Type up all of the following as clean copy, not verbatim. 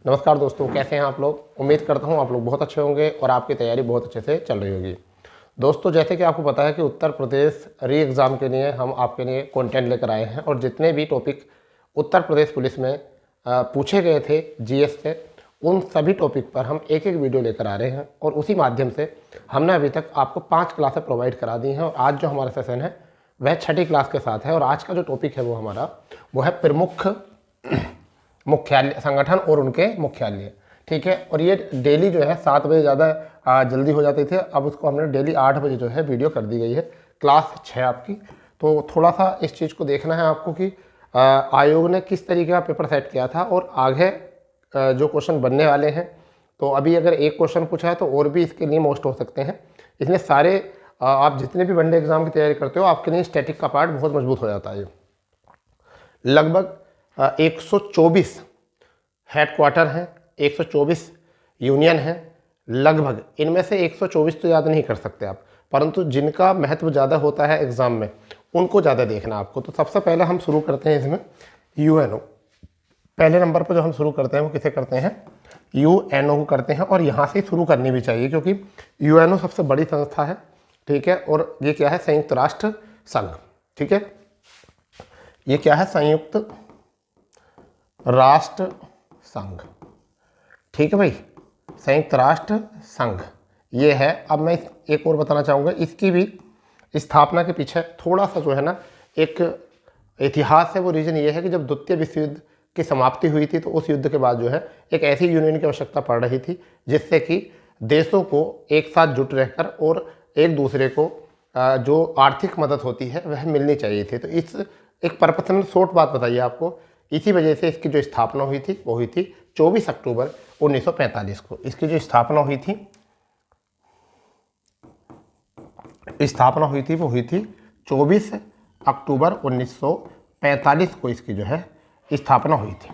नमस्कार दोस्तों, कैसे हैं आप लोग। उम्मीद करता हूं आप लोग बहुत अच्छे होंगे और आपकी तैयारी बहुत अच्छे से चल रही होगी। दोस्तों, जैसे कि आपको पता है कि उत्तर प्रदेश री एग्ज़ाम के लिए हम आपके लिए कंटेंट लेकर आए हैं और जितने भी टॉपिक उत्तर प्रदेश पुलिस में पूछे गए थे जीएस से, उन सभी टॉपिक पर हम एक एक वीडियो लेकर आ रहे हैं और उसी माध्यम से हमने अभी तक आपको 5 क्लासें प्रोवाइड करा दी हैं और आज जो हमारा सेशन है वह 6ठी क्लास के साथ है। और आज का जो टॉपिक है वो है प्रमुख मुख्यालय, संगठन और उनके मुख्यालय। ठीक है, और ये डेली जो है 7 बजे ज़्यादा जल्दी हो जाती थी, अब उसको हमने डेली 8 बजे जो है वीडियो कर दी गई है, क्लास 6 आपकी। तो थोड़ा सा इस चीज़ को देखना है आपको कि आयोग ने किस तरीके का पेपर सेट किया था और आगे जो क्वेश्चन बनने वाले हैं। तो अभी अगर एक क्वेश्चन पूछा है तो और भी इसके लिए मोस्ट हो सकते हैं। इसलिए सारे आप जितने भी वनडे एग्जाम की तैयारी करते हो आपके लिए स्टैटिक का पार्ट बहुत मजबूत हो जाता है। लगभग 124 हेडक्वार्टर हैं, 124 यूनियन हैं लगभग। इनमें से 124 तो याद नहीं कर सकते आप, परंतु जिनका महत्व ज़्यादा होता है एग्ज़ाम में उनको ज़्यादा देखना आपको। तो सबसे पहले हम शुरू करते हैं इसमें यूएनओ। पहले नंबर पर जो हम शुरू करते हैं वो किसे करते हैं, यूएनओ को करते हैं। और यहाँ से शुरू करनी भी चाहिए क्योंकि यूएनओ सबसे बड़ी संस्था है। ठीक है, और ये क्या है, संयुक्त राष्ट्र संघ। ठीक है, ये क्या है, संयुक्त राष्ट्र संघ। ठीक है भाई, संयुक्त राष्ट्र संघ ये है। अब मैं एक और बताना चाहूँगा, इसकी भी स्थापना के पीछे थोड़ा सा जो है ना एक इतिहास है। वो रीज़न ये है कि जब द्वितीय विश्व युद्ध की समाप्ति हुई थी तो उस युद्ध के बाद जो है एक ऐसी यूनियन की आवश्यकता पड़ रही थी जिससे कि देशों को एक साथ जुट रहकर और एक दूसरे को जो आर्थिक मदद होती है वह मिलनी चाहिए थी। तो इस एक पर्पस शॉर्ट बात बताइए आपको, इसी वजह से इसकी जो स्थापना हुई थी वो हुई थी 24 अक्टूबर 1945 को। इसकी जो स्थापना हुई थी वो हुई थी 24 अक्टूबर 1945 को इसकी जो है स्थापना हुई थी।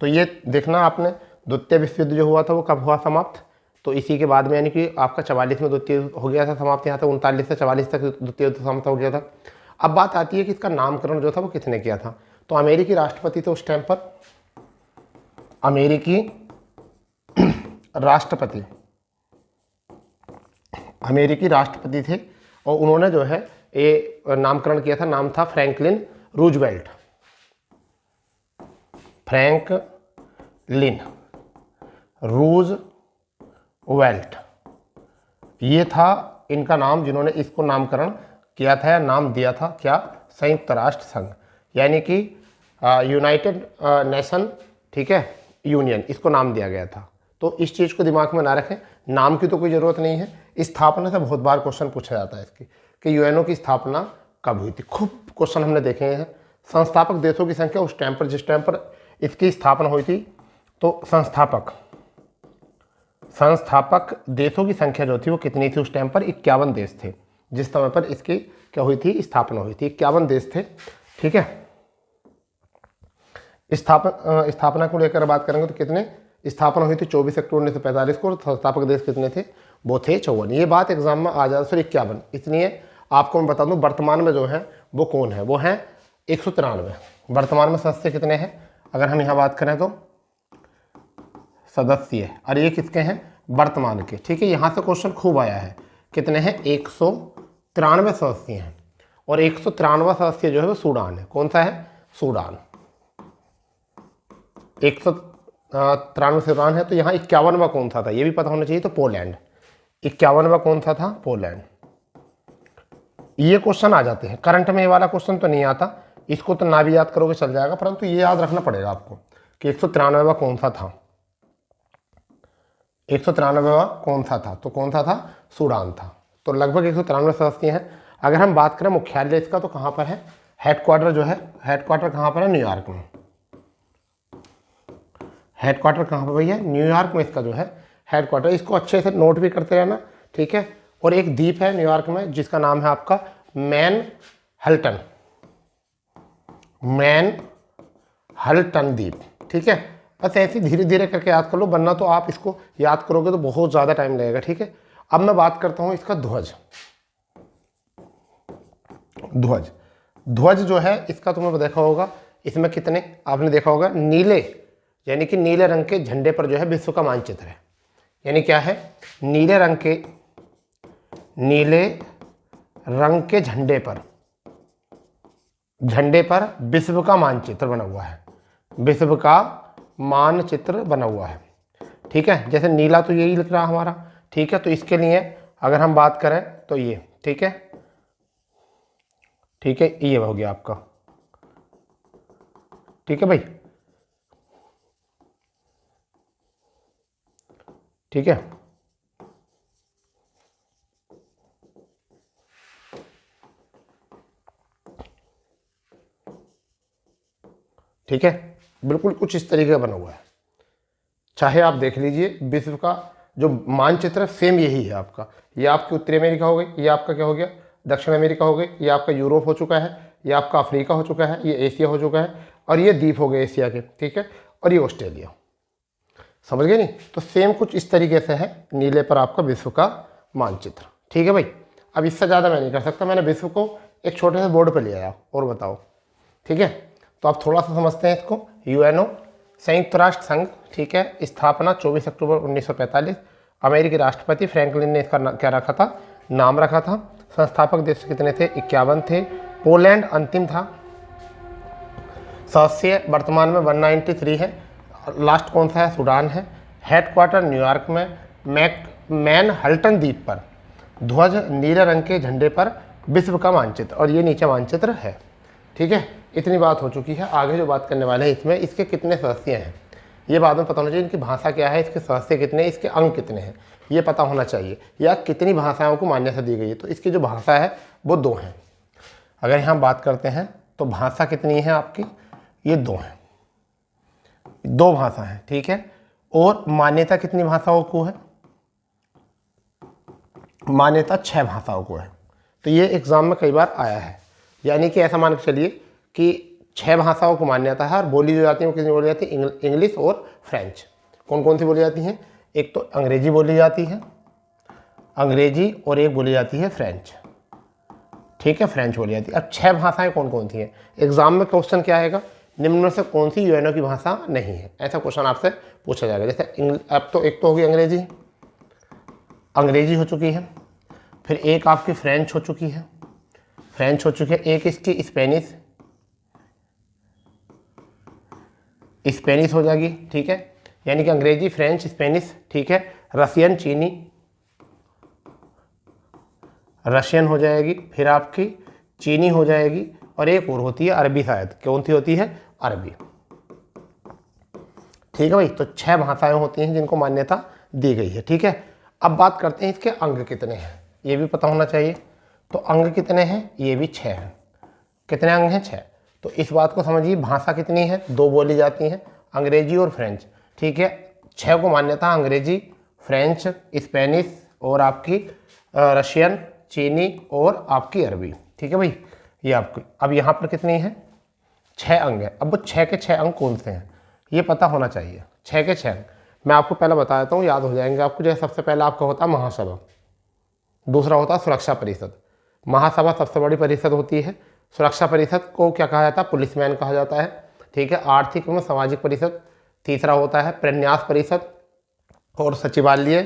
तो ये देखना आपने, द्वितीय विश्व युद्ध जो हुआ था वो कब हुआ समाप्त, तो इसी के बाद में, यानी कि आपका 44 में द्वितीय हो गया था समाप्त, यहाँ तक 39 से 44 तक द्वितीय युद्ध समाप्त हो गया था। अब बात आती है कि इसका नामकरण जो था वो किसने किया था। तो अमेरिकी राष्ट्रपति थे उस टाइम पर, अमेरिकी राष्ट्रपति थे और उन्होंने जो है ये नामकरण किया था। नाम था फ्रैंकलिन रूजवेल्ट। फ्रैंकलिन रूजवेल्ट ये था इनका नाम, जिन्होंने इसको नामकरण किया था या नाम दिया था क्या, संयुक्त राष्ट्र संघ, यानी कि यूनाइटेड नेशन। ठीक है, यूनियन इसको नाम दिया गया था। तो इस चीज़ को दिमाग में ना रखें, नाम की तो कोई ज़रूरत नहीं है। स्थापना से बहुत बार क्वेश्चन पूछा जाता है इसकी कि यूएनओ की स्थापना कब हुई थी। खूब क्वेश्चन हमने देखे हैं। संस्थापक देशों की संख्या उस टाइम पर, जिस टाइम पर इसकी स्थापना हुई थी, तो संस्थापक देशों की संख्या जो थी वो कितनी थी उस टाइम पर, 51 देश थे जिस समय पर इसकी क्या हुई थी, स्थापना हुई थी। 51 देश थे। ठीक है, स्थापना को लेकर बात करेंगे तो कितने, स्थापना हुई थी 24 अक्टूबर 1945 को और संस्थापक देश कितने थे, वो थे 54। ये बात एग्जाम में आ जाए, सॉरी 51। इसलिए आपको मैं बता दूं वर्तमान में जो है वो कौन है, वो है 193। वर्तमान में सदस्य कितने हैं, अगर हम यहाँ बात करें तो सदस्य, और ये किसके हैं, वर्तमान के। ठीक है, यहाँ से क्वेश्चन खूब आया है, कितने हैं, 193 सदस्य हैं। और 193वां सदस्य जो है वो सूडान है। कौन सा है, सूडान। 193 सूडान है। तो यहाँ 51वां कौन सा था ये भी पता होना चाहिए, तो पोलैंड। 51वां कौन सा था, पोलैंड। ये क्वेश्चन आ जाते हैं करंट में, ये वाला क्वेश्चन तो नहीं आता, इसको तो ना भी याद करोगे चल जाएगा, परंतु ये याद रखना पड़ेगा आपको कि 193वां कौन सा था। 193वां कौन सा था, तो कौन सा था, सूडान था। तो लगभग 193 सदस्य हैं। अगर हम बात करें मुख्यालय इसका तो कहाँ पर है, हेडक्वार्टर जो है, हेडक्वार्टर कहाँ पर है, न्यूयॉर्क में। हेडक्वार्टर कहाँ पर भैया, न्यूयॉर्क में इसका जो है हेडक्वार्टर। इसको अच्छे से नोट भी करते रहना। ठीक है, और एक द्वीप है न्यूयॉर्क में जिसका नाम है आपका मैनहट्टन द्वीप। ठीक है, बस ऐसे धीरे धीरे करके याद कर लो, वरना तो आप इसको याद करोगे तो बहुत ज़्यादा टाइम लगेगा। ठीक है, अब मैं बात करता हूँ इसका ध्वज। ध्वज जो है इसका तुमने देखा होगा, इसमें कितने आपने देखा होगा, नीले यानी कि नीले रंग के झंडे पर जो है विश्व का मानचित्र है। यानी क्या है, नीले रंग के झंडे पर विश्व का मानचित्र बना हुआ है, विश्व का मानचित्र बना हुआ है। ठीक है, जैसे नीला तो यही लिख रहा हमारा। ठीक है, तो इसके लिए अगर हम बात करें तो ये, ठीक है, ठीक है, ये हो गया आपका। ठीक है भाई, ठीक है, ठीक है, बिल्कुल कुछ इस तरीके का बना हुआ है। चाहे आप देख लीजिए, विश्व का जो मानचित्र सेम यही है आपका। ये आपकी उत्तरी अमेरिका हो गई, ये आपका क्या हो गया, दक्षिण अमेरिका हो गई, ये आपका यूरोप हो चुका है, ये आपका अफ्रीका हो चुका है, ये एशिया हो चुका है, और ये द्वीप हो गए एशिया के। ठीक है, और ये ऑस्ट्रेलिया। समझ गए नहीं? तो सेम कुछ इस तरीके से है नीले पर आपका विश्व का मानचित्र। ठीक है भाई, अब इससे ज़्यादा मैं नहीं कर सकता, मैंने विश्व को एक छोटे से बोर्ड पर ले आया। और बताओ, ठीक है, तो आप थोड़ा सा समझते हैं इसको। यूएनओ, संयुक्त राष्ट्र संघ, ठीक है, स्थापना 24 अक्टूबर 1945। अमेरिकी राष्ट्रपति फ्रैंकलिन ने इसका क्या रखा था, नाम रखा था। संस्थापक देश कितने थे, 51 थे। पोलैंड अंतिम था, सदस्य वर्तमान में 193 है। लास्ट कौन सा है, सूडान है। हेडक्वार्टर न्यूयॉर्क में। मैनहट्टन द्वीप पर ध्वज नीले रंग के झंडे पर विश्व का मानचित्र, और ये नीचे मानचित्र है। ठीक है, इतनी बात हो चुकी है। आगे जो बात करने वाले हैं इसमें, इसके कितने सदस्य हैं ये बाद में पता होना चाहिए। इनकी भाषा क्या है, इसके सदस्य कितने, इसके अंक कितने हैं, ये पता होना चाहिए। या कितनी भाषाओं को मान्यता दी गई है। तो इसकी जो भाषा है वो 2 हैं। अगर यहाँ बात करते हैं तो भाषा कितनी है आपकी, ये 2 हैं, 2 भाषा हैं। ठीक है, और मान्यता कितनी भाषाओं को है, मान्यता 6 भाषाओं को है। तो ये एग्जाम में कई बार आया है। यानी कि ऐसा मान के चलिए कि 6 भाषाओं को मान्यता है, और बोली जो जाती है वो कितनी बोली जाती है, इंग्लिश और फ्रेंच। कौन कौन सी बोली जाती हैं, एक तो अंग्रेजी बोली जाती है, अंग्रेजी, और एक बोली जाती है फ्रेंच। ठीक है, फ्रेंच बोली जाती है। अब 6 भाषाएं कौन कौन सी हैं, एग्जाम में क्वेश्चन क्या आएगा, निम्न में से कौन सी यूएनओ की भाषा नहीं है, ऐसा क्वेश्चन आपसे पूछा जाएगा। जैसे अब तो एक तो होगी अंग्रेजी, अंग्रेजी हो चुकी है, फिर एक आपकी फ्रेंच हो चुकी है, फ्रेंच हो चुकी है, एक इसकी स्पेनिश, स्पेनिश हो जाएगी। ठीक है, यानी कि अंग्रेजी, फ्रेंच, स्पेनिश। ठीक है, रशियन, चीनी, रशियन हो जाएगी, फिर आपकी चीनी हो जाएगी, और एक और होती है अरबी, शायद कौन सी होती है, अरबी। ठीक है भाई, तो 6 भाषाएं होती हैं जिनको मान्यता दी गई है। ठीक है, अब बात करते हैं इसके अंग कितने हैं, ये भी पता होना चाहिए। तो अंग कितने हैं, ये भी 6 हैं। कितने अंग हैं, 6। तो इस बात को समझिए, भाषा कितनी है, 2 बोली जाती हैं, अंग्रेजी और फ्रेंच। ठीक है, 6 को मान्यता, अंग्रेजी, फ्रेंच, स्पेनिश, और आपकी रशियन, चीनी, और आपकी अरबी। ठीक है भाई, ये आपकी। अब यहाँ पर कितनी है, 6 अंग हैं। अब वो 6 के 6 अंग कौन से हैं ये पता होना चाहिए। 6 के 6 अंग मैं आपको पहले बता देता हूँ, याद हो जाएंगे आपको। जैसे सबसे पहला आपका होता है महासभा, दूसरा होता है सुरक्षा परिषद। महासभा सबसे बड़ी परिषद होती है। सुरक्षा परिषद को क्या कहा जाता है, पुलिसमैन कहा जाता है। ठीक है, आर्थिक एवं सामाजिक परिषद। तीसरा होता है प्रन्यास परिषद, और सचिवालय,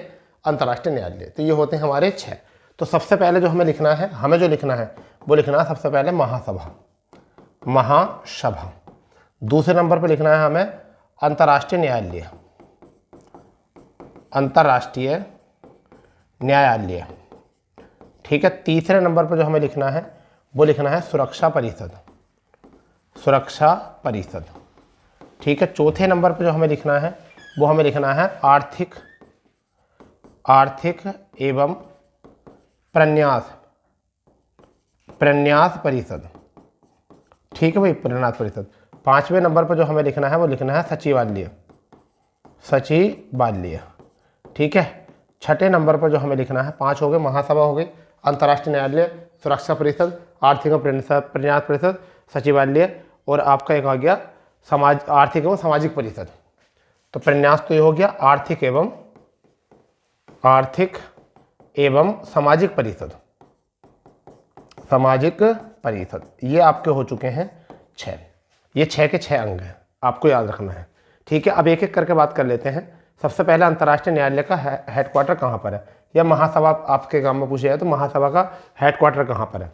अंतर्राष्ट्रीय न्यायालय। तो ये होते हैं हमारे 6। तो सबसे पहले जो हमें लिखना है, वो लिखना है सबसे पहले महासभा, महासभा। दूसरे नंबर पर लिखना है हमें अंतर्राष्ट्रीय न्यायालय, अंतर्राष्ट्रीय न्यायालय। ठीक है, तीसरे नंबर पर जो हमें लिखना है वो लिखना है सुरक्षा परिषद, सुरक्षा परिषद। ठीक है, चौथे नंबर पर जो हमें लिखना है वो हमें लिखना है आर्थिक एवं प्रन्यास परिषद। ठीक है भाई, प्रन्यास परिषद। पांचवें नंबर पर जो हमें लिखना है वो लिखना है सचिवालय, सचिवालय। ठीक है, छठे नंबर पर जो हमें लिखना है, 5 हो गए, महासभा हो गई, अंतर्राष्ट्रीय न्यायालय, सुरक्षा परिषद, आर्थिक एवं प्रन्यास परिषद, सचिवालय, और आपका एक आ गया आर्थिक एवं सामाजिक परिषद। तो प्रन्यास तो ये हो गया, आर्थिक एवं सामाजिक परिषद, सामाजिक परिषद। ये आपके हो चुके हैं 6। ये 6 के 6 अंग हैं, आपको याद रखना है। ठीक है, अब एक एक करके बात कर लेते हैं। सबसे पहले अंतर्राष्ट्रीय न्यायालय का हेडक्वार्टर कहाँ पर है, या महासभा आपके एग्जाम में पूछे जाए तो महासभा का हेडक्वार्टर कहाँ पर है,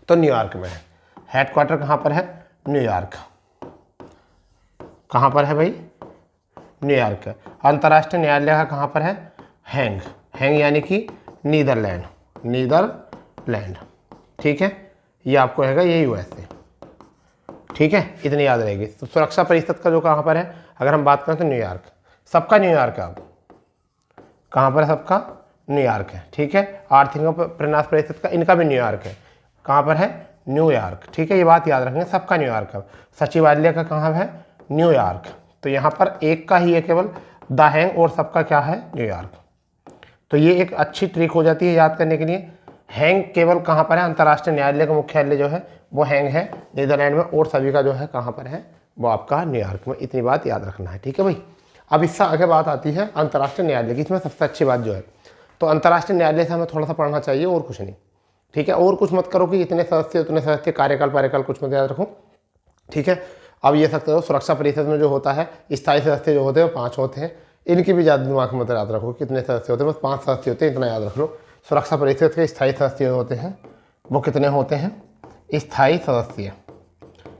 तो न्यूयॉर्क में है। हेडक्वार्टर कहाँ पर है, न्यूयॉर्क। कहाँ पर है भाई, न्यूयॉर्क। अंतर्राष्ट्रीय न्यायालय का कहाँ पर है, हैंग। हैंग यानी कि नीदरलैंड, नीदरलैंड। ठीक है, ये आपको रहेगा ये यूएसए। ठीक है, इतनी याद रहेगी। तो सुरक्षा परिषद का जो कहाँ पर है, अगर हम बात करें तो न्यूयॉर्क, सबका न्यूयॉर्क है। अब कहाँ पर है, सबका न्यूयॉर्क है। ठीक है, आर्थिक प्रन्यास परिषद का, इनका भी न्यूयॉर्क है। कहाँ पर है, न्यूयॉर्क। ठीक है, ये बात याद रखेंगे, सबका न्यूयॉर्क है। सचिवालय का कहाँ है, न्यूयॉर्क। तो यहाँ पर एक का ही है केवल द हैंग, और सबका क्या है, न्यूयॉर्क। तो ये एक अच्छी ट्रिक हो जाती है याद करने के लिए। हैंग केवल कहाँ पर है, अंतर्राष्ट्रीय न्यायालय का मुख्यालय जो है वो हैंग है नीदरलैंड में, और सभी का जो है कहाँ पर है, वो आपका न्यूयॉर्क में। इतनी बात याद रखना है। ठीक है भाई, अब इससे आगे बात आती है अंतर्राष्ट्रीय न्यायालय की। इसमें सबसे अच्छी बात जो है, तो अंतर्राष्ट्रीय न्यायालय से हमें थोड़ा सा पढ़ना चाहिए, और कुछ नहीं। ठीक है, और कुछ मत करो कि इतने सदस्य उतने सदस्य, कार्यकाल कार्यकाल कुछ मत याद रखो। ठीक है, अब ये सकते हो सुरक्षा परिषद में जो होता है, स्थायी सदस्य जो होते हैं वो 5 होते हैं। इनकी भी ज़्यादा दिमाग में मत याद रखो कितने सदस्य होते हैं, बस 5 सदस्य होते हैं, इतना याद रख लो। सुरक्षा परिषद के स्थायी सदस्य होते हैं वो कितने होते हैं, स्थायी सदस्य,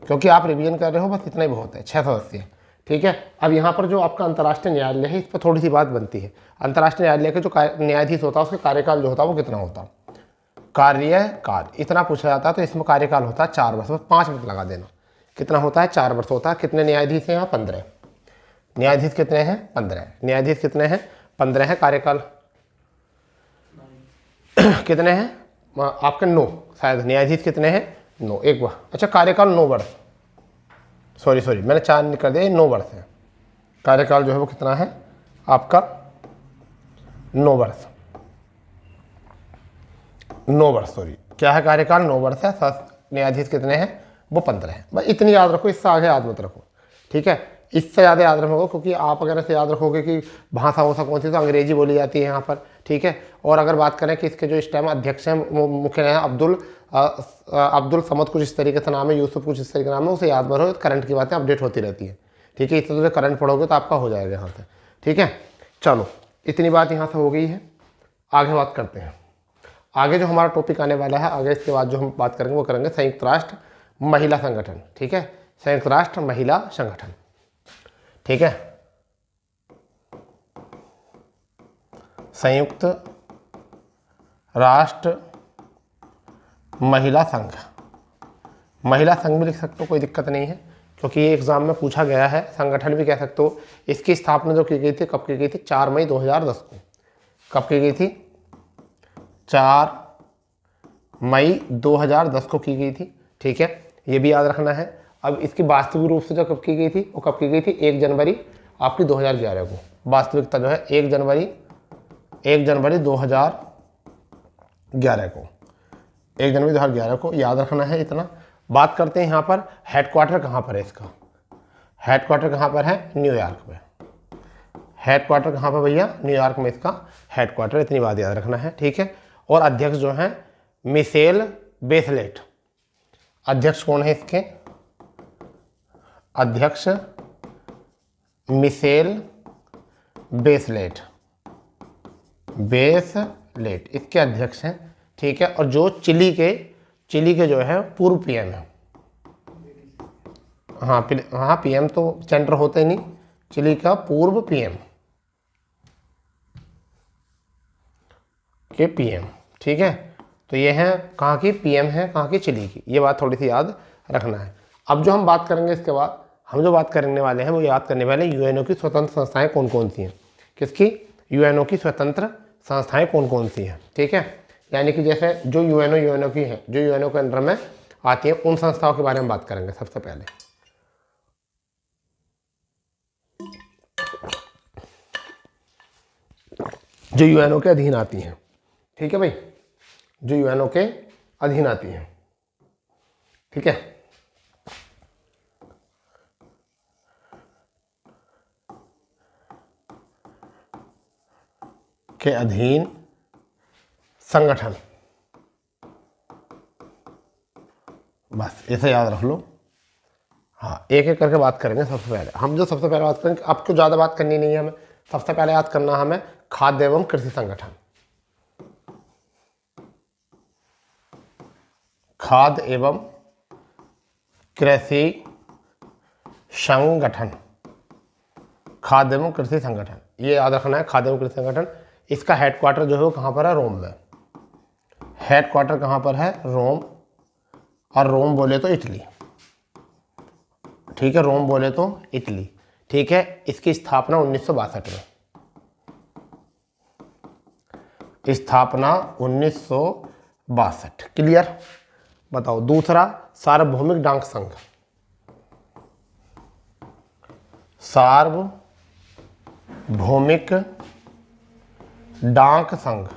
क्योंकि आप रिवीजन कर रहे हो, बस इतना ही बहुत है, 6 सदस्य। ठीक है, अब यहाँ पर जो आपका अंतर्राष्ट्रीय न्यायालय है, इस पर थोड़ी सी बात बनती है। अंतर्राष्ट्रीय न्यायालय के जो न्यायाधीश होता है उसका कार्यकाल जो होता है वो कितना होता है, कार्यकाल इतना पूछा जाता है, तो इसमें कार्यकाल होता है 4 वर्ष, बस 5 मत लगा देना। कितना होता है, 4 वर्ष होता है। कितने न्यायाधीश हैं यहाँ, 15 न्यायाधीश। कितने हैं, 15 न्यायाधीश। कितने हैं, 15 हैं। कार्यकाल कितने हैं आपके, 9 शायद। न्यायाधीश कितने हैं, 9। एक बार, अच्छा, कार्यकाल 9 वर्ष, सॉरी मैंने 4 नहीं कर दिया, 9 वर्ष है। कार्यकाल जो है वो कितना है आपका, 9 वर्ष। 9 वर्ष, सॉरी, क्या है, कार्यकाल 9 वर्ष है। न्यायाधीश कितने हैं, वो 15 है। बस इतनी याद रखो, इससे आगे याद मत रखो। ठीक है, इससे ज़्यादा याद रखोगे, क्योंकि आप अगर ऐसे याद रखोगे कि भाषा वोषा कौन सी, तो अंग्रेजी बोली जाती है यहाँ पर। ठीक है, और अगर बात करें कि इसके जो इस टाइम अध्यक्ष हैं वो मुख्य हैं अब्दुल समद, कुछ इस तरीके से नाम है, यूसुफ कुछ इस तरीके नाम है, उसे याद में रहो। करंट की बातें अपडेट होती रहती है। ठीक है, इस तरह से करंट पढ़ोगे तो आपका हो जाएगा यहाँ से। ठीक है, चलो, इतनी बात यहाँ से हो गई है। आगे बात करते हैं। आगे जो हमारा टॉपिक आने वाला है, आगे इसके बाद जो हम बात करेंगे वो करेंगे संयुक्त राष्ट्र महिला संगठन। ठीक है, संयुक्त राष्ट्र महिला संगठन। ठीक है, संयुक्त राष्ट्र महिला संघ। महिला संघ भी लिख सकते हो, कोई दिक्कत नहीं है, क्योंकि ये एग्जाम में पूछा गया है। संगठन भी कह सकते हो। इसकी स्थापना जो की गई थी, कब की गई थी, 4 मई 2010 को। कब की गई थी, 4 मई 2010 को की गई थी। ठीक है, ये भी याद रखना है। अब इसकी वास्तविक रूप से जो कब की गई थी, वो कब की गई थी, 1 जनवरी आपकी 2011 को। वास्तविकता जो है 1 जनवरी 2011 को, 1 जनवरी 2011 को याद रखना है इतना। बात करते हैं यहाँ पर हेडक्वार्टर कहाँ पर है इसका। हेडक्वार्टर कहाँ पर है, न्यूयॉर्क में। हेडक्वार्टर कहाँ पर भैया, न्यूयॉर्क में इसका हेडक्वार्टर। इतनी बात याद रखना है। ठीक है, और अध्यक्ष जो हैं मिशेल बेसलेट। अध्यक्ष कौन है इसके, अध्यक्ष मिशेल बेसलेट इसके अध्यक्ष हैं। ठीक है, और जो चिली के जो है पूर्व पीएम है। हाँ, पीएम तो सेंटर होते नहीं, चिली का पूर्व पीएम के पीएम। ठीक है, तो ये है कहाँ की पीएम है, कहाँ की, चिली की। ये बात थोड़ी सी याद रखना है। अब जो हम बात करेंगे इसके बाद, हम जो बात करने वाले हैं वो याद करने वाले यूएनओ की स्वतंत्र संस्थाएं कौन कौन सी हैं। किसकी, यूएनओ की स्वतंत्र संस्थाएं कौन कौन सी हैं। ठीक है, यानी कि जैसे जो यूएनओ की हैं, जो यूएनओ के अंडर में आती हैं, उन संस्थाओं के बारे में बात करेंगे सबसे पहले। जो यूएनओ के अधीन आती हैं। ठीक है भाई, जो यूएनओ के अधीन आती हैं। ठीक है, के अधीन संगठन, बस इसे याद रख लो। हाँ, एक एक करके बात करेंगे। सबसे पहले हम जो सबसे पहले बात करेंगे, आपको ज़्यादा बात करनी नहीं है हमें, सबसे पहले याद करना हमें खाद्य एवं कृषि संगठन। खाद्य एवं कृषि संगठन, खाद्य एवं कृषि संगठन, ये याद रखना है, खाद्य एवं कृषि संगठन। इसका हेडक्वार्टर जो है वो कहाँ पर है? रोम में। हेडक्वार्टर कहाँ पर है? रोम। और रोम बोले तो इटली, ठीक है, रोम बोले तो इटली, ठीक है। इसकी स्थापना 1962 में, स्थापना 1962, क्लियर। बताओ दूसरा, सार्वभौमिक डाक संघ, सार्वभौमिक डाक संघ,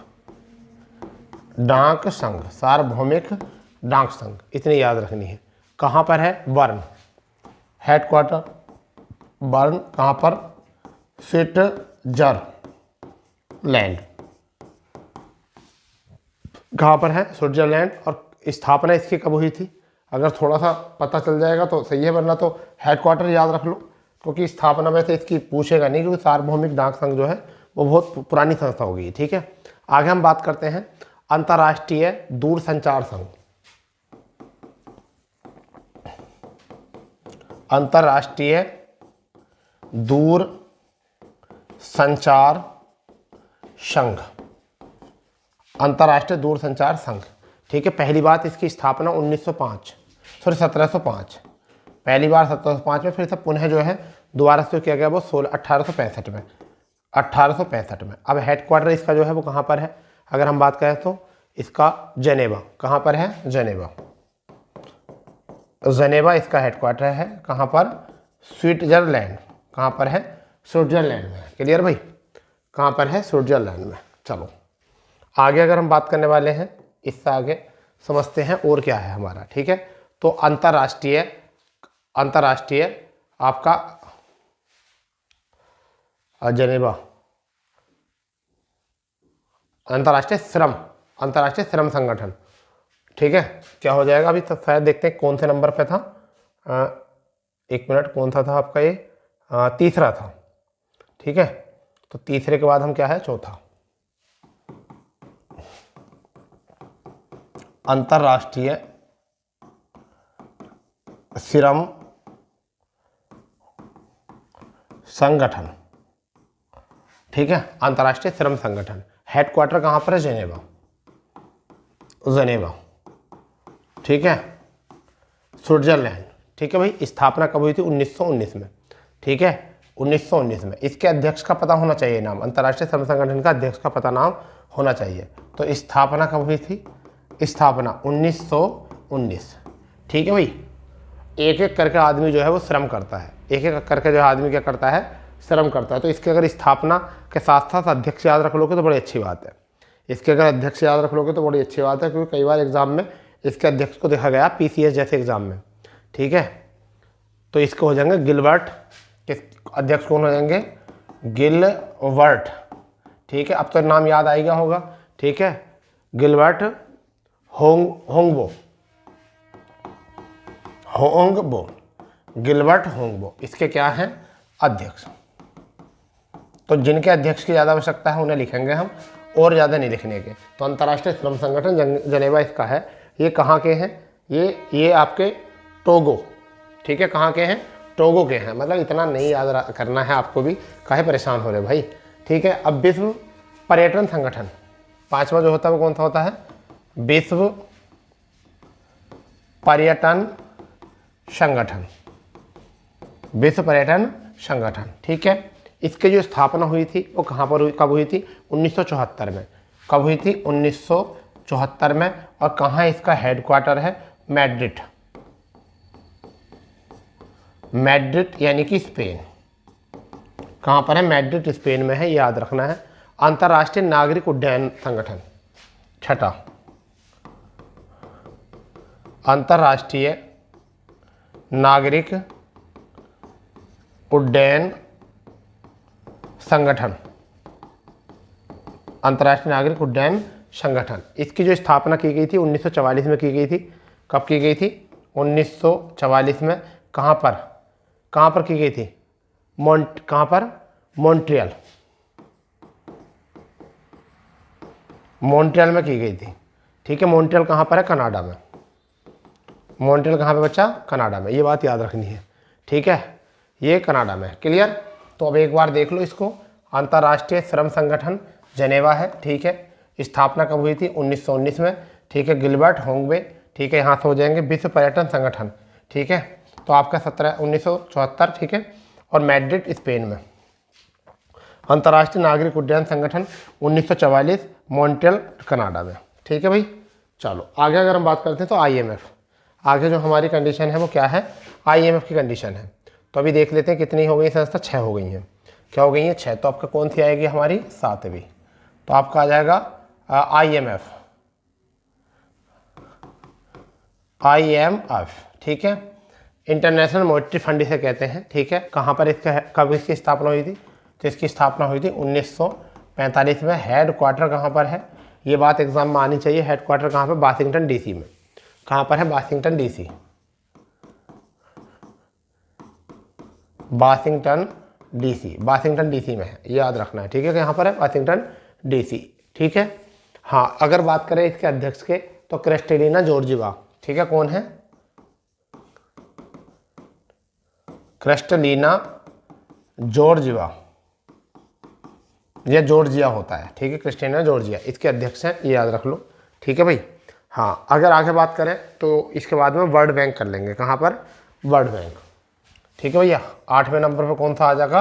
डाक संघ, सार्वभौमिक डाक संघ, इतनी याद रखनी है। कहाँ पर है? बर्न, हेडक्वार्टर बर्न, कहाँ पर? स्विट्जरलैंड, कहाँ पर है? स्विट्जरलैंड। और स्थापना इसकी कब हुई थी? अगर थोड़ा सा पता चल जाएगा तो सही है, वरना तो हेडक्वार्टर याद रख लो, क्योंकि स्थापना वैसे इसकी पूछेगा नहीं, क्योंकि सार्वभौमिक डाक संघ जो है वो बहुत पुरानी संस्था हो गई, ठीक है। आगे हम बात करते हैं अंतर्राष्ट्रीय दूरसंचार संघ, अंतर्राष्ट्रीय दूर संचार संघ, अंतर्राष्ट्रीय दूरसंचार संघ, ठीक है। पहली बात इसकी स्थापना 1705 पहली बार 1705 में, फिर से पुनः जो है दोबारा से किया गया वो 1865 में, 1865 में। अब हेडक्वार्टर इसका जो है वो कहाँ पर है? अगर हम बात करें तो इसका जनेवा, कहाँ पर है? जनेवा, जनेवा इसका हेडक्वार्टर है। कहाँ पर? स्विट्जरलैंड, कहाँ पर है? स्विट्जरलैंड में, क्लियर भाई, कहाँ पर है? स्विट्जरलैंड में। चलो आगे अगर हम बात करने वाले हैं, इससे आगे समझते हैं और क्या है हमारा, ठीक है। तो अंतर्राष्ट्रीय आपका जनेवा, अंतर्राष्ट्रीय श्रम संगठन, ठीक है। क्या हो जाएगा? अभी तो शायद देखते हैं कौन से नंबर पे था, एक मिनट, कौन सा था आपका ये? तीसरा था, ठीक है। तो तीसरे के बाद हम क्या है? चौथा, अंतर्राष्ट्रीय श्रम संगठन, ठीक है, अंतर्राष्ट्रीय श्रम संगठन। हेडक्वार्टर कहाँ पर है? जेनेवा, जेनेवा, ठीक है, स्विट्जरलैंड, ठीक है भाई। स्थापना कब हुई थी? 1919 में, ठीक है, 1919 में। इसके अध्यक्ष का पता होना चाहिए नाम, अंतर्राष्ट्रीय श्रम संगठन का अध्यक्ष का पता नाम होना चाहिए। तो स्थापना कब हुई थी? स्थापना 1919, ठीक है भाई। एक एक करके आदमी जो है वो श्रम करता है, एक एक करके जो आदमी क्या करता है? श्रम करता है। तो इसके अगर स्थापना के साथ साथ अध्यक्ष याद रख लोगे तो बड़ी अच्छी बात है। इसके अगर अध्यक्ष याद रख लोगे तो बड़ी अच्छी बात है, क्योंकि कई बार एग्जाम में इसके अध्यक्ष को देखा गया पीसीएस जैसे एग्जाम में, ठीक है। तो इसके हो जाएंगे गिलबर्ट, के अध्यक्ष कौन हो जाएंगे? गिलबर्ट, ठीक है। अब तो नाम याद आ गया होगा, ठीक है, गिलबर्ट होंगबो, गिलबर्ट होंगबो, इसके क्या हैं? अध्यक्ष। तो जिनके अध्यक्ष की ज़्यादा आवश्यकता है उन्हें लिखेंगे हम, और ज़्यादा नहीं लिखने के। तो अंतर्राष्ट्रीय श्रम संगठन जनेवा इसका है। ये कहाँ के हैं? ये आपके टोगो, ठीक है, कहाँ के हैं? टोगो के हैं। मतलब इतना नहीं याद करना है आपको भी, काहे परेशान हो रहे भाई, ठीक है। अब विश्व पर्यटन संगठन, पांचवा जो होता है वो कौन सा होता है? विश्व पर्यटन संगठन, विश्व पर्यटन संगठन, ठीक है। इसकी जो स्थापना हुई थी वो कहाँ पर हुई, कब हुई थी? 1974 में। कब हुई थी? 1974 में। और कहाँ इसका हेडक्वार्टर है? मैड्रिड, मैड्रिड यानी कि स्पेन। कहाँ पर है? मैड्रिड स्पेन में है, याद रखना है। अंतर्राष्ट्रीय नागरिक उड्डयन संगठन, छठा, अंतर्राष्ट्रीय नागरिक उड्डयन संगठन, अंतर्राष्ट्रीय नागरिक उड्डयन संगठन। इसकी जो स्थापना की गई थी 1944 में की गई थी। कब की गई थी? 1944 में। कहाँ पर की गई थी? कहाँ पर? मॉन्ट्रियल में की गई थी। ठीक है, मॉन्ट्रियल कहाँ पर है? कनाडा में। मॉन्ट्रियल कहाँ पे बच्चा? कनाडा में। ये बात याद रखनी है। ठीक है, ये कनाडा में। क्लियर? तो अब एक बार देख लो इसको। अंतर्राष्ट्रीय श्रम संगठन जनेवा है। ठीक है, स्थापना कब हुई थी? 1919 में। ठीक है, गिलबर्ट होंगवे। ठीक है, यहाँ से हो जाएंगे। विश्व पर्यटन संगठन। ठीक है, तो आपका 1974। ठीक है, और मैड्रिड स्पेन में। अंतर्राष्ट्रीय नागरिक उड्डयन संगठन 1944, मॉन्ट्रियल कनाडा में। ठीक है भाई, चलो आगे अगर हम बात करते हैं तो IMF। आगे जो हमारी कंडीशन है वो क्या है? IMF की कंडीशन है। तो अभी देख लेते हैं कितनी हो गई संस्था? 6 हो गई हैं। क्या हो गई हैं? 6। तो आपका कौन सी आएगी? हमारी 7वीं। तो आपका आ जाएगा IMF। ठीक है, इंटरनेशनल मॉनेटरी फंड इसे कहते हैं। ठीक है, कहाँ पर कब इसकी स्थापना हुई थी? तो इसकी स्थापना हुई थी 1945 में। हेड क्वार्टर कहाँ पर है? ये बात एग्जाम में आनी चाहिए। हेड क्वार्टर कहाँ पर? वाशिंगटन DC में। कहाँ पर है? Washington DC। वाशिंगटन DC में है, ये याद रखना है। ठीक है, यहाँ पर है वाशिंगटन DC। ठीक है, हाँ अगर बात करें इसके अध्यक्ष के तो क्रिस्टलिना जॉर्जिवा। ठीक है, कौन है? क्रिस्टलिना जॉर्जिवा, यह जॉर्जिया होता है। ठीक है, क्रिस्टलिना जॉर्जिया इसके अध्यक्ष हैं, ये याद रख लो। ठीक है भाई, हाँ अगर आगे बात करें तो इसके बाद में वर्ल्ड बैंक कर लेंगे। कहाँ पर? World bank. ठीक है भैया, 8वें नंबर पर कौन सा आ जाएगा?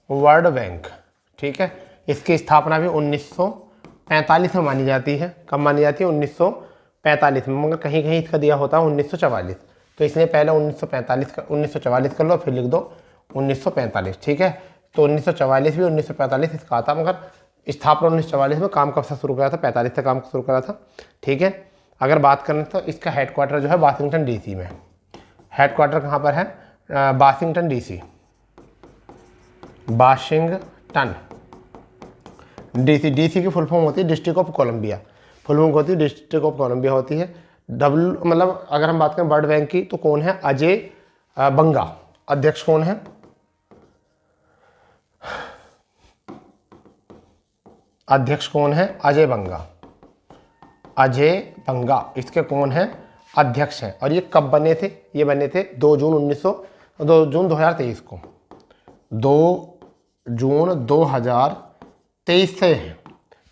World bank. ठीक है, इसकी स्थापना भी 1945 में मानी जाती है। कब मानी जाती है? 1945 में, मगर कहीं कहीं इसका दिया होता है 1944। तो इसलिए पहले 1944 कर लो, फिर लिख दो 1945। ठीक है, तो 1944 भी 1945 इसका आता, मगर स्थापना 1944 में। काम कब से शुरू करा था? 45 से काम शुरू करा था। ठीक है, अगर बात करें तो इसका हेडक्वार्टर जो है वाशिंगटन DC में। हेडक्वार्टर कहाँ पर है? Washington DC। वाशिंगटन DC की फुल फॉर्म होती है district of Columbia. Full form होती है डिस्ट्रिक्ट ऑफ कोलंबिया होती है। मतलब अगर हम बात करें वर्ल्ड बैंक की तो कौन है? अजय बंगा। अध्यक्ष कौन है? अध्यक्ष कौन है? अजय बंगा। अजय बंगा इसके कौन है? अध्यक्ष हैं। और ये कब बने थे? ये बने थे 2 जून 2023 को। 2 जून 2023 से है।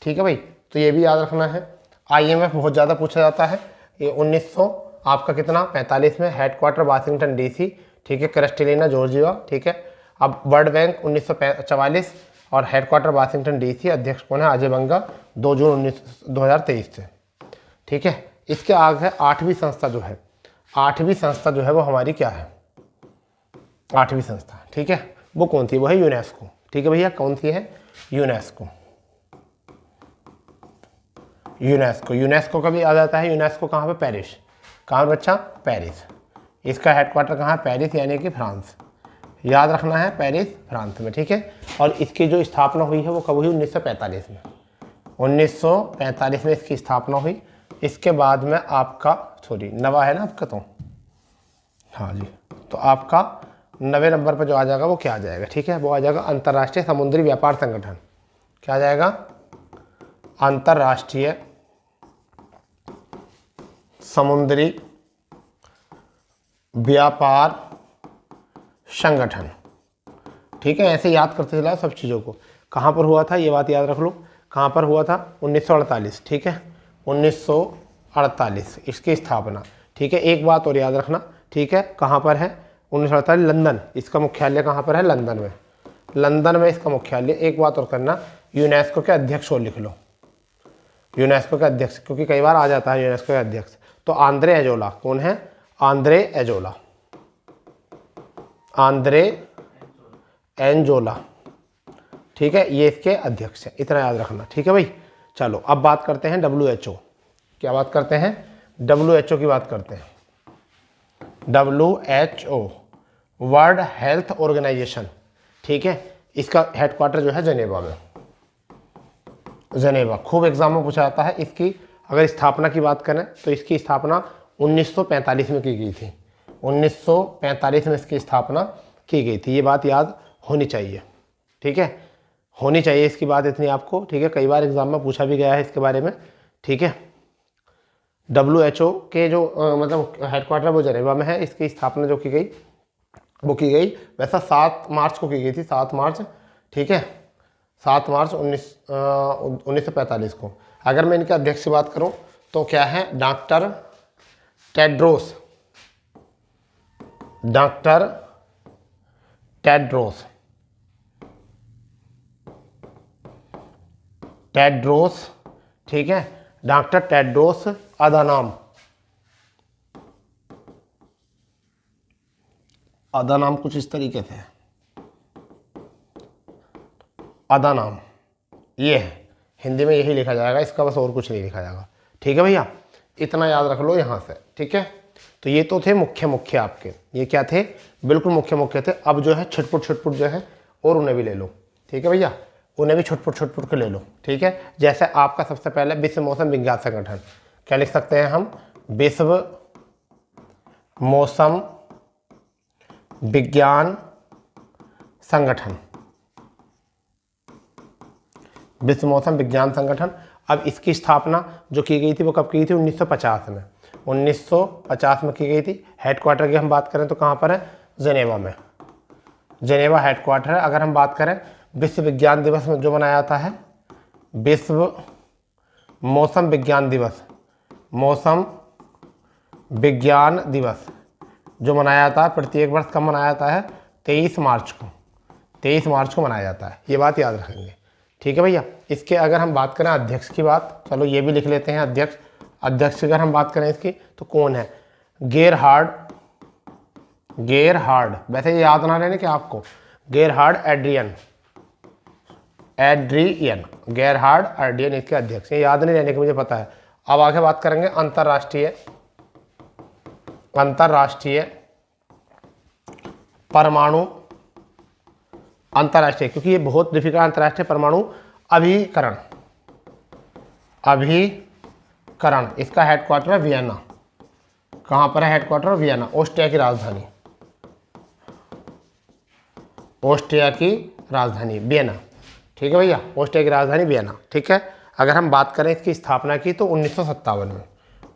ठीक है भाई, तो ये भी याद रखना है। IMF बहुत ज़्यादा पूछा जाता है। ये 1900 आपका कितना? 45 में। Headquarter Washington DC। ठीक है, क्रिस्टलिना जॉर्जिया। ठीक है, अब वर्ल्ड बैंक 1944 और हेडक्वार्टर वाशिंगटन DC। अध्यक्ष कौन है? अजय बंगा। 2 जून 2023 से। ठीक है, इसके आगे 8वीं संस्था जो है, 8वीं संस्था जो है वो हमारी क्या है? 8वीं संस्था। ठीक है, वो कौन थी? वो है यूनेस्को। ठीक है भैया, कौन सी है? यूनेस्को। यूनेस्को का भी आ जाता है। यूनेस्को कहाँ पे? पेरिस। कहाँ बच्चा? पेरिस। इसका हेडक्वार्टर कहाँ है? पेरिस, यानी कि फ्रांस। याद रखना है, पेरिस फ्रांस में। ठीक है, और इसकी जो स्थापना हुई है वो कब हुई? 1945 में। 1945 में इसकी स्थापना हुई। इसके बाद में आपका नवा है ना आपका, तो हाँ जी, तो आपका 90 नंबर पर जो आ जाएगा वो क्या आ जाएगा? ठीक है, वो आ जाएगा अंतर्राष्ट्रीय समुद्री व्यापार संगठन। क्या आ जाएगा? अंतर्राष्ट्रीय समुद्री व्यापार संगठन। ठीक है, ऐसे याद करते चला सब चीज़ों को। कहाँ पर हुआ था? ये बात याद रख लो। कहाँ पर हुआ था? 1948। ठीक है, 1948 इसकी स्थापना। ठीक है, एक बात और याद रखना। ठीक है, कहाँ पर है? 1948 लंदन। इसका मुख्यालय कहाँ पर है? लंदन में। लंदन में इसका मुख्यालय। एक बात और करना, यूनेस्को के अध्यक्ष और लिख लो। यूनेस्को के अध्यक्ष, क्योंकि कई बार आ जाता है यूनेस्को के अध्यक्ष। तो आंद्रे एजोला। कौन है? Andre azolla. आंद्रे एंजोला। ठीक है, ये इसके अध्यक्ष हैं, इतना याद रखना। ठीक है भाई, चलो अब बात करते हैं WHO। क्या बात करते हैं? WHO की बात करते हैं। WHO world health organization. ठीक है, इसका हेडक्वार्टर जो है जनेवा में। जनेवा खूब एग्जाम में पूछा जाता है। इसकी अगर स्थापना की बात करें तो इसकी स्थापना 1945 में की गई थी। 1945 में इसकी स्थापना की गई थी। ये बात याद होनी चाहिए, ठीक है, होनी चाहिए इसकी बात इतनी आपको, ठीक है। कई बार एग्जाम में पूछा भी गया है इसके बारे में, ठीक है। WHO के जो मतलब हेडक्वार्टर वो जेनेवा में है। इसकी स्थापना जो की गई वो की गई वैसा 7 मार्च को की गई थी, 7 मार्च, ठीक है, 7 मार्च 1945 को। अगर मैं इनके अध्यक्ष की बात करूं तो क्या है, doctor Tedros, doctor Tedros, Tedros, ठीक है, डॉक्टर टेड्रोस अदानाम, अदानाम कुछ इस तरीके से, अदानाम ये है, हिंदी में यही लिखा जाएगा इसका, बस और कुछ नहीं लिखा जाएगा, ठीक है भैया, इतना याद रख लो यहाँ से, ठीक है। तो ये तो थे मुख्य आपके, ये क्या थे, बिल्कुल मुख्य थे। अब जो है छुटपुट जो है और उन्हें भी ले लो, ठीक है भैया, उन्हें भी छुटपुट के ले लो, ठीक है। जैसे आपका सबसे पहले विश्व मौसम विज्ञान संगठन, क्या लिख सकते हैं हम, विश्व मौसम विज्ञान संगठन, विश्व मौसम विज्ञान संगठन। अब इसकी स्थापना जो की गई थी वो कब की थी, 1950 में, 1950 में की गई थी। हेडक्वार्टर की हम बात करें तो कहाँ पर है, जेनेवा में, जेनेवा हेडक्वार्टर है। अगर हम बात करें विश्व विज्ञान दिवस में जो मनाया जाता है, विश्व मौसम विज्ञान दिवस, मौसम विज्ञान दिवस जो मनाया जाता है प्रत्येक वर्ष कब मनाया जाता है, 23 मार्च को, 23 मार्च को मनाया जाता है, ये बात याद रखेंगे, ठीक है भैया। इसके अगर हम बात करें अध्यक्ष की बात, चलो ये भी लिख लेते हैं अध्यक्ष। अध्यक्ष अगर हम बात करें इसकी तो कौन है, गेरहार्ड, गेरहार्ड, वैसे ये याद ना रहने कि आपको, Gerhard Adrian, Adrian, Gerhard Adrian इसके अध्यक्ष, ये याद नहीं रहने की मुझे पता है। अब आगे बात करेंगे अंतर्राष्ट्रीय, अंतर्राष्ट्रीय परमाणु, अंतर्राष्ट्रीय, क्योंकि ये बहुत डिफिकल्ट, अंतर्राष्ट्रीय परमाणु अभिकरण, अभिकरण, इसका हेडक्वार्टर है वियना। कहाँ पर है हेडक्वार्टर, वियना, ऑस्ट्रिया की राजधानी, ऑस्ट्रिया की राजधानी वियना, ठीक है भैया, ऑस्ट्रिया की राजधानी वियना, ठीक है। अगर हम बात करें इसकी स्थापना की तो 1957 में,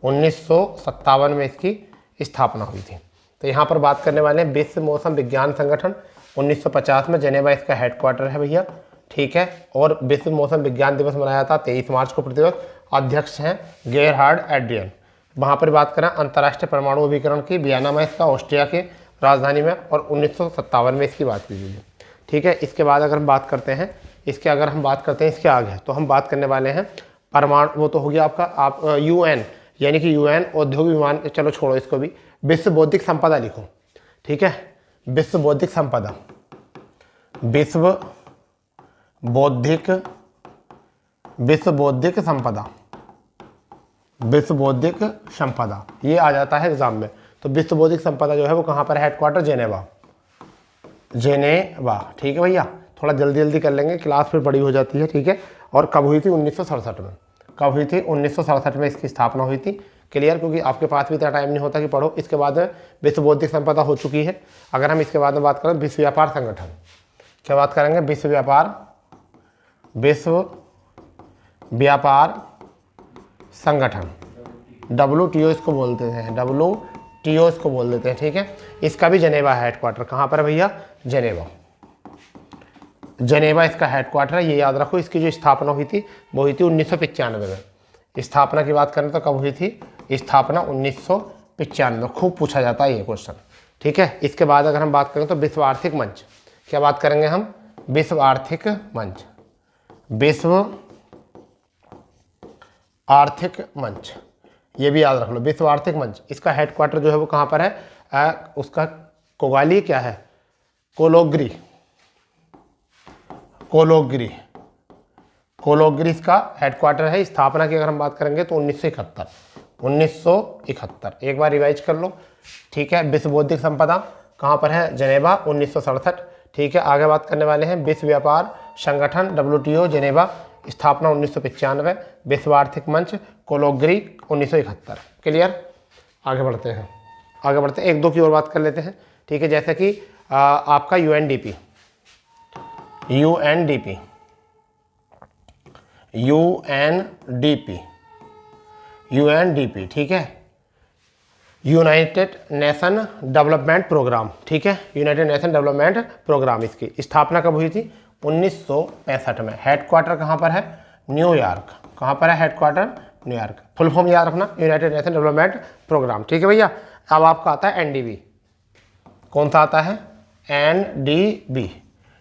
1957 में इसकी स्थापना हुई थी। तो यहाँ पर बात करने वाले हैं विश्व मौसम विज्ञान संगठन, 1950 में जेनेवा इसका हेडक्वार्टर है भैया, ठीक है। और विश्व मौसम विज्ञान दिवस मनाया था 23 मार्च को प्रतिवर्ष। अध्यक्ष हैं गेरहार्ड एड्रियन। वहाँ पर बात करें अंतर्राष्ट्रीय परमाणु अभिकरण की, वियना में इसका, ऑस्ट्रिया के राजधानी में, और 1957 में इसकी बात की गई है, ठीक है। इसके बाद अगर हम बात करते हैं इसके, अगर हम बात करते हैं इसके आगे, तो हम बात करने वाले हैं परमाणु, वो तो हो गया आपका आप UN, यानी कि UN औद्योगिक विमान, चलो छोड़ो इसको भी, विश्व बौद्धिक संपदा लिखो, ठीक है, विश्व बौद्धिक संपदा, विश्व बौद्धिक, विश्व बौद्धिक संपदा, विश्व बौद्धिक संपदा, ये आ जाता है एग्जाम में। तो विश्व बौद्धिक संपदा जो है वो कहाँ पर है, हेडक्वार्टर जेनेवा, जेनेवा, ठीक है भैया। थोड़ा जल्दी जल्दी कर लेंगे, क्लास फिर बड़ी हो जाती है, ठीक है। और कब हुई थी, 1967 में, कब हुई थी, 1967 में इसकी स्थापना हुई थी, क्लियर, क्योंकि आपके पास भी इतना टाइम नहीं होता कि पढ़ो। इसके बाद में विश्व बौद्धिक संपदा हो चुकी है। अगर हम इसके बाद में बात करें विश्व व्यापार संगठन, क्या बात करेंगे, विश्व व्यापार, विश्व व्यापार संगठन, WTO इसको बोलते हैं, WTO इसको बोल देते हैं, ठीक है। इसका भी जेनेवा है हेडक्वार्टर, कहाँ पर है भैया, जेनेवा, जेनेवा इसका हेडक्वार्टर है, ये याद रखो। इसकी जो स्थापना हुई थी वो हुई थी 1995 में। स्थापना की बात करें तो कब हुई थी, स्थापना 1995 में, खूब पूछा जाता है ये क्वेश्चन, ठीक है। इसके बाद अगर हम बात करें तो विश्व आर्थिक मंच, क्या बात करेंगे हम, विश्व आर्थिक मंच, विश्व आर्थिक मंच, ये भी याद रख लो, विश्व आर्थिक मंच। इसका हेडक्वार्टर जो है वो कहाँ पर है, उसका कोगाली क्या है, कोलोग्री, कोलोग्री, कोलोग्री इसका हेडक्वार्टर है। स्थापना की अगर हम बात करेंगे तो 1971, 1971, एक बार रिवाइज कर लो, ठीक है। विश्व बौद्धिक संपदा कहाँ पर है, जेनेवा, 1967, ठीक है। आगे बात करने वाले हैं विश्व व्यापार संगठन, WTO, जेनेवा, स्थापना 1995, विश्व आर्थिक मंच, कोलोग्री, 1971, क्लियर। आगे बढ़ते हैं, आगे बढ़ते हैं, एक दो की और बात कर लेते हैं, ठीक है। जैसे कि आपका यूएनडीपी, ठीक है, यूनाइटेड नेशन डेवलपमेंट प्रोग्राम, ठीक है, यूनाइटेड नेशन डेवलपमेंट प्रोग्राम। इसकी स्थापना कब हुई थी? 1965 में। हेडक्वार्टर कहाँ पर है? न्यूयॉर्क। कहाँ पर है हेडक्वार्टर? न्यूयॉर्क। फुल फॉर्म याद रखना, यूनाइटेड नेशन डेवलपमेंट प्रोग्राम, ठीक है भैया। अब आपका आता है एनडीबी। कौन सा आता है? एनडीबी,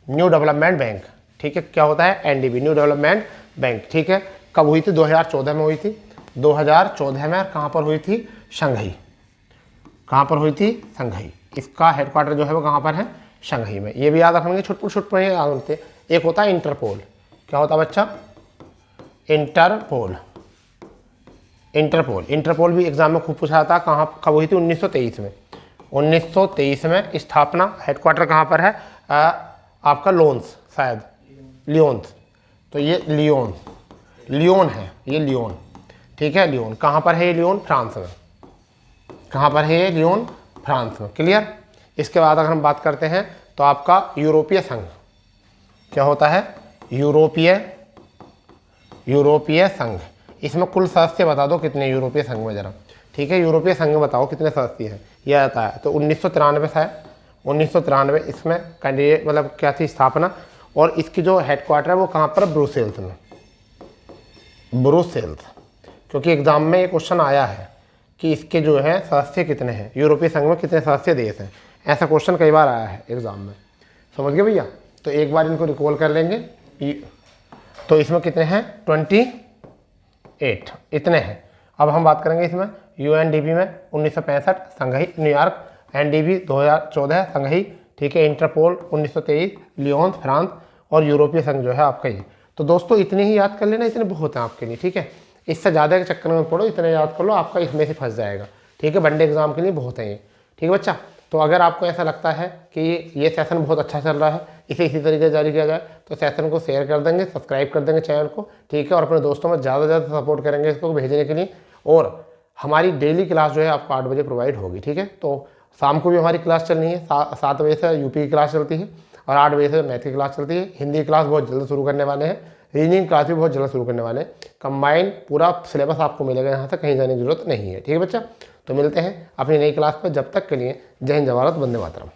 न्यू डेवलपमेंट बैंक, ठीक है। क्या होता है? एनडीबी, न्यू डेवलपमेंट बैंक, ठीक है। कब हुई थी? 2014 में हुई थी। 2014 में कहाँ पर हुई थी? शंघाई। कहाँ पर हुई थी? शंघाई। इसका हेडक्वार्टर जो है वो कहाँ पर है? शंघाई में। ये भी याद रखेंगे, छुटपुट याद होते हैं। एक होता है इंटरपोल। क्या होता है बच्चा? इंटरपोल। इंटरपोल भी एग्जाम में खूब पूछा जाता है। कहाँ कब हुई थी? 1923 में। 1923 में स्थापना। हेडक्वार्टर कहाँ पर है? आपका लोन्स, शायद लियोन्स। तो ये लियोन है, ये लियोन, ठीक है, लियोन। कहाँ पर है ये लियोन? फ्रांस में। कहाँ पर है ये लियोन? फ्रांस में। क्लियर। इसके बाद अगर हम बात करते हैं तो आपका यूरोपीय संघ। क्या होता है? यूरोपीय संघ। इसमें कुल सदस्य बता दो कितने यूरोपीय संघ में जरा, ठीक है। यूरोपीय संघ में बताओ कितने सदस्य हैं, यह आता है। तो 1993 शायद, 1993 इसमें कैंडिडेट मतलब क्या थी? स्थापना। और इसकी जो हेडक्वार्टर है वो कहाँ पर? ब्रुसेल्स में। ब्रुसेल्स, क्योंकि एग्जाम में ये क्वेश्चन आया है कि इसके जो है सदस्य कितने हैं, यूरोपीय संघ में कितने सदस्य देश हैं। ऐसा क्वेश्चन कई बार आया है एग्जाम में, समझ गए भैया। तो एक बार इनको रिकॉल कर लेंगे। तो इसमें कितने हैं? 28 इतने हैं। अब हम बात करेंगे इसमें यूएनडीपी में 1965 शंघाई न्यूयॉर्क, एनडीबी 2014 शंघाई, ठीक है। इंटरपोल 1923 लियोन फ्रांस, और यूरोपीय संघ जो है आपका ये। तो दोस्तों इतने ही याद कर लेना, इतने बहुत हैं आपके लिए, ठीक है। इससे ज़्यादा के चक्कर में पढ़ो, इतने याद कर लो, आपका इसमें से फंस जाएगा, ठीक है। वनडे एग्जाम के लिए बहुत है ये, ठीक है बच्चा। तो अगर आपको ऐसा लगता है कि ये सेशन बहुत अच्छा चल रहा है, इसे इसी तरीके से जारी किया जाए, तो सेशन को शेयर कर देंगे, सब्सक्राइब कर देंगे चैनल को, ठीक है। और अपने दोस्तों में ज़्यादा से ज़्यादा सपोर्ट करेंगे इसको भेजने के लिए। और हमारी डेली क्लास जो है आपको 8 बजे प्रोवाइड होगी, ठीक है। तो शाम को भी हमारी क्लास चलनी है, 7 बजे से यूपी की क्लास चलती है, और 8 बजे से मैथ की क्लास चलती है। हिंदी क्लास बहुत जल्द शुरू करने वाले हैं, रीजनिंग क्लास भी बहुत जल्द शुरू करने वाले हैं। कंबाइंड पूरा सिलेबस आपको मिलेगा, यहाँ से कहीं जाने की जरूरत नहीं है, ठीक है बच्चा। तो मिलते हैं अपनी नई क्लास पर, जब तक के लिए जय हिंद, जय भारत, वंदे मातरम।